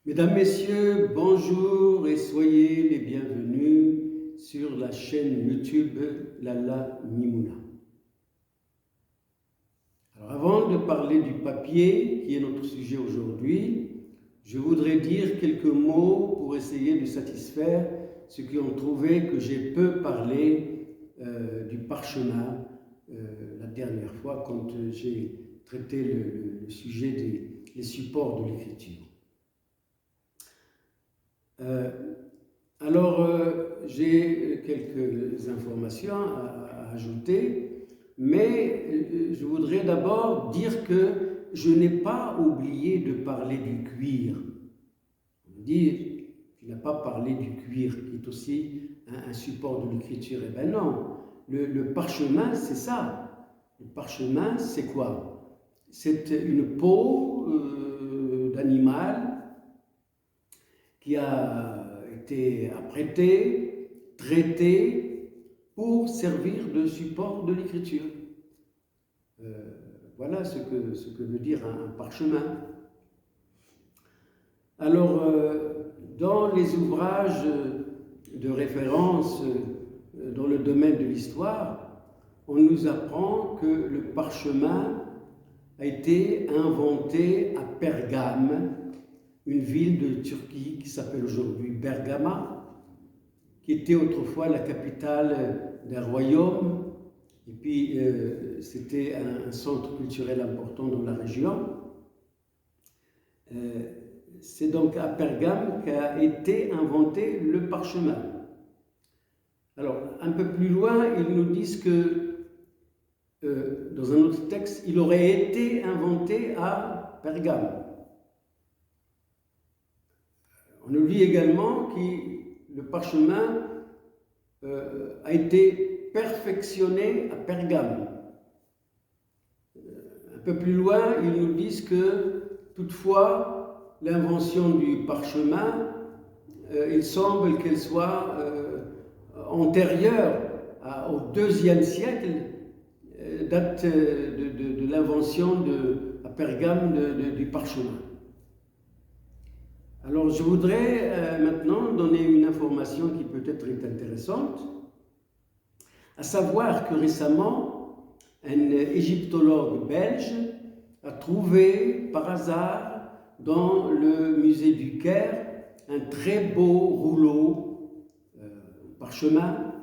Mesdames, Messieurs, bonjour et soyez les bienvenus sur la chaîne YouTube Lalla Mimouna. Alors avant de parler du papier, qui est notre sujet aujourd'hui, je voudrais dire quelques mots pour essayer de satisfaire ceux qui ont trouvé que j'ai peu parlé du parchemin la dernière fois quand j'ai traité le sujet des supports de l'écriture. J'ai quelques informations à ajouter, mais je voudrais d'abord dire que je n'ai pas oublié de parler du cuir. On dit, tu n'as pas parlé du cuir, qui est aussi un support de l'écriture. Eh bien non, le parchemin, c'est ça. Le parchemin, c'est quoi? C'est une peau d'animal qui a été apprêté, traité pour servir de support de l'écriture. Voilà ce que veut dire un parchemin. Alors, dans les ouvrages de référence dans le domaine de l'histoire, on nous apprend que le parchemin a été inventé à Pergame, une ville de Turquie qui s'appelle aujourd'hui Bergama, qui était autrefois la capitale d'un royaume, et puis c'était un centre culturel important dans la région. C'est donc à Pergame qu'a été inventé le parchemin. Alors, un peu plus loin, ils nous disent que, dans un autre texte, il aurait été inventé à Pergame. On nous dit également que le parchemin a été perfectionné à Pergame. Un peu plus loin, ils nous disent que, toutefois, l'invention du parchemin, il semble qu'elle soit antérieure au IIe siècle, date de l'invention à Pergame du parchemin. Alors, je voudrais maintenant donner une information qui peut-être est intéressante, à savoir que récemment, un égyptologue belge a trouvé par hasard dans le musée du Caire un très beau rouleau parchemin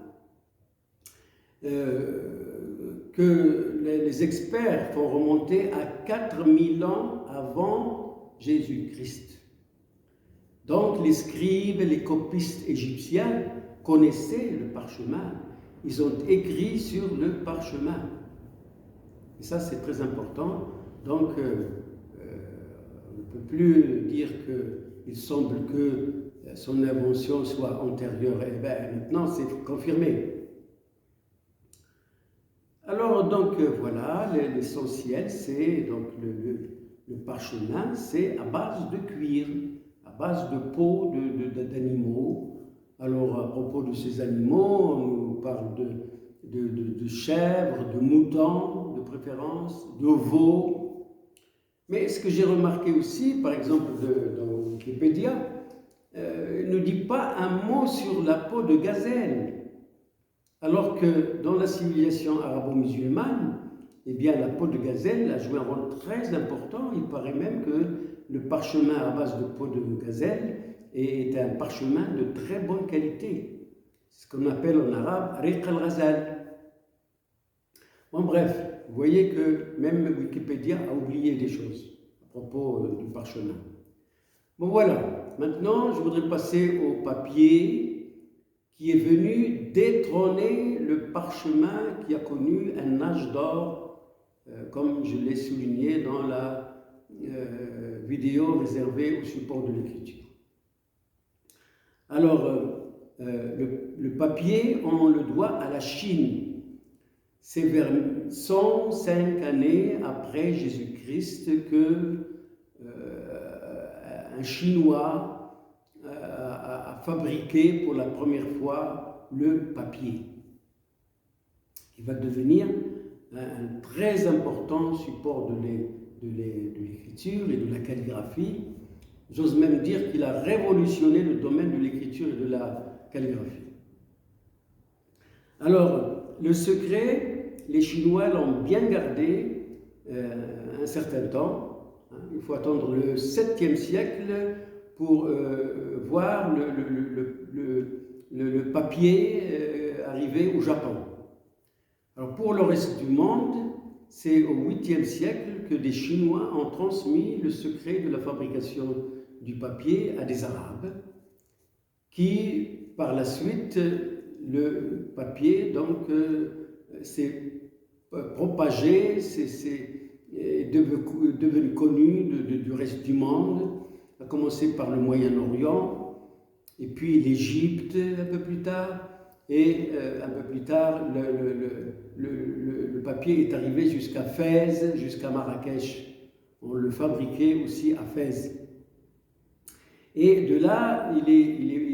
que les experts font remonter à 4000 ans avant Jésus-Christ. Donc les scribes et les copistes égyptiens connaissaient le parchemin. Ils ont écrit sur le parchemin. Et ça, c'est très important. Donc, on ne peut plus dire qu'il semble que son invention soit antérieure. Eh bien, maintenant, c'est confirmé. Alors, donc, voilà, l'essentiel, c'est donc le parchemin, c'est à base de cuir, à base de peau d'animaux. Alors, à propos de ces animaux, on nous parle de chèvres, de moutons, de préférence, de veaux. Mais ce que j'ai remarqué aussi, par exemple, dans Wikipédia, ne dit pas un mot sur la peau de gazelle. Alors que dans la civilisation arabo-musulmane, eh bien, la peau de gazelle a joué un rôle très important. Il paraît même que le parchemin à base de peau de gazelle est un parchemin de très bonne qualité. Ce qu'on appelle en arabe riq al-ghazal. Bon, bref, vous voyez que même Wikipédia a oublié des choses à propos du parchemin. Bon, voilà. Maintenant, je voudrais passer au papier qui est venu détrôner le parchemin qui a connu un âge d'or, comme je l'ai souligné dans la vidéo réservée au support de l'écriture. Alors, le papier, on le doit à la Chine. C'est vers 105 années après Jésus-Christ que un Chinois a fabriqué pour la première fois le papier, qui va devenir un très important support de l'écriture et de la calligraphie, J'ose même dire qu'il a révolutionné le domaine de l'écriture et de la calligraphie. Alors, le secret, les Chinois l'ont bien gardé un certain temps. Il faut attendre le 7e siècle pour voir le papier arriver au Japon. Alors, pour le reste du monde, c'est au 8e siècle que des Chinois ont transmis le secret de la fabrication du papier à des Arabes, qui, par la suite, le papier donc s'est propagé, est devenu connu du reste du monde, a commencé par le Moyen-Orient, et puis l'Égypte un peu plus tard, et un peu plus tard, le papier est arrivé jusqu'à Fès, jusqu'à Marrakech. On le fabriquait aussi à Fès. Et de là, il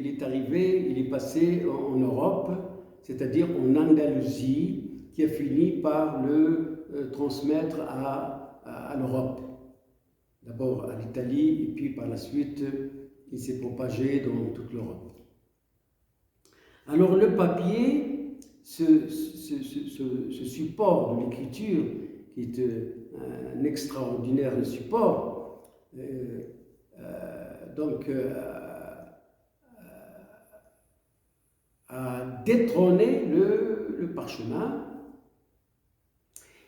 est arrivé, il est passé en Europe, c'est-à-dire en Andalousie, qui a fini par le transmettre à l'Europe. D'abord à l'Italie, et puis par la suite, il s'est propagé dans toute l'Europe. Alors le papier, ce support de l'écriture, qui est un extraordinaire support, a détrôné le parchemin.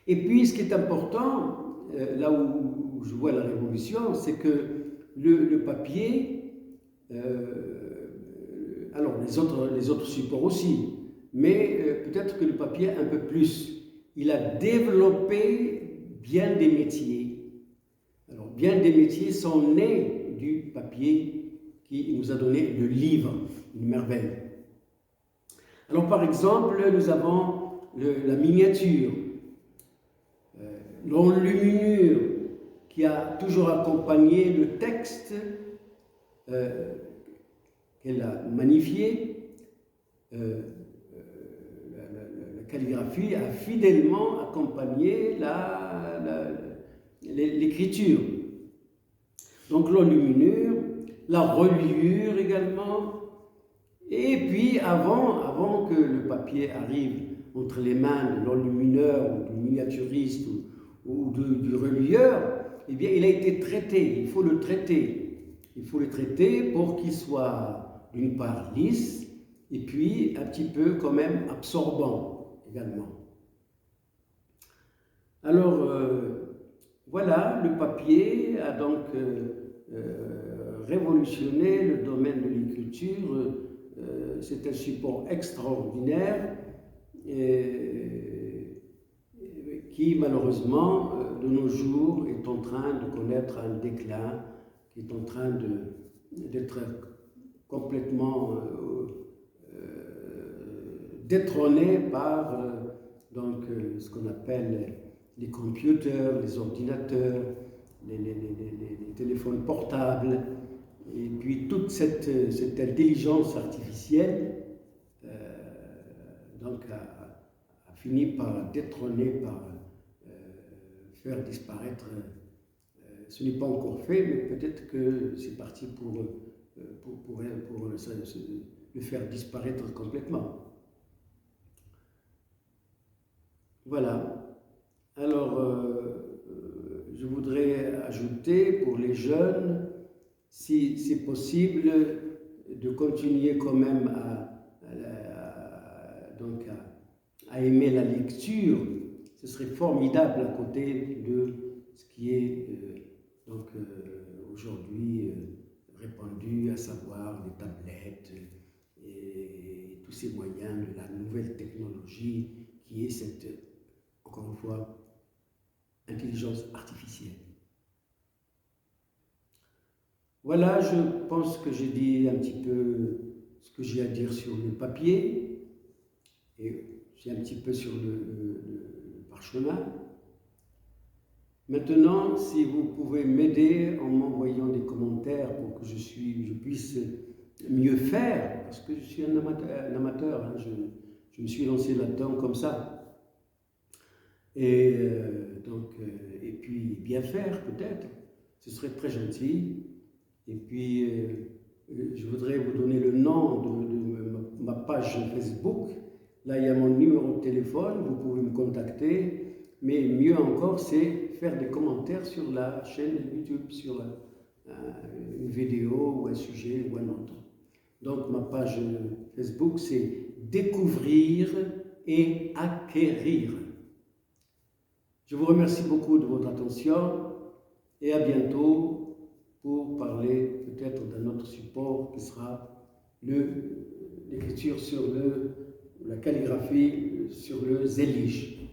Et puis ce qui est important, là où je vois la révolution, c'est que le papier, alors les autres supports aussi, mais peut-être que le papier un peu plus, il a développé bien des métiers. Alors bien des métiers sont nés du papier qui nous a donné le livre, une merveille. Alors par exemple, nous avons la miniature, l'enluminure qui a toujours accompagné le texte qu'elle a magnifié. La calligraphie a fidèlement accompagné l'écriture. Donc l'enluminure, la reliure également, et puis avant que le papier arrive entre les mains de l'enlumineur ou du miniaturiste ou du relieur, eh bien il a été traité, il faut le traiter. Il faut le traiter pour qu'il soit d'une part lisse et puis un petit peu quand même absorbant également. Alors voilà, le papier a donc révolutionné le domaine de l'écriture. C'est un support extraordinaire qui malheureusement de nos jours est en train de connaître un déclin, qui est en train d'être complètement détrôné par ce qu'on appelle les computers, les ordinateurs, les téléphones portables, et puis toute cette intelligence artificielle a fini par détrôner, par faire disparaître. Ce n'est pas encore fait, mais peut-être que c'est parti pour le faire disparaître complètement. Voilà. Alors, je voudrais ajouter pour les jeunes, si c'est possible, de continuer quand même à aimer la lecture. Ce serait formidable à côté de ce qui est aujourd'hui répandu, à savoir les tablettes et tous ces moyens de la nouvelle technologie qui est cette, encore une fois, intelligence artificielle. Voilà, je pense que j'ai dit un petit peu ce que j'ai à dire sur le papier et j'ai un petit peu sur le parchemin. Maintenant, si vous pouvez m'aider en m'envoyant des commentaires pour que je puisse mieux faire, parce que je suis un amateur, hein, je me suis lancé là-dedans comme ça. Et puis bien faire peut-être, ce serait très gentil. Et puis, je voudrais vous donner le nom de ma page Facebook. Là, il y a mon numéro de téléphone, vous pouvez me contacter. Mais mieux encore, c'est faire des commentaires sur la chaîne YouTube, sur une vidéo ou un sujet ou un autre. Donc, ma page Facebook, c'est Découvrir et acquérir. Je vous remercie beaucoup de votre attention et à bientôt pour parler peut-être d'un autre support qui sera l'écriture sur la calligraphie sur le zélige.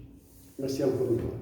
Merci encore une fois.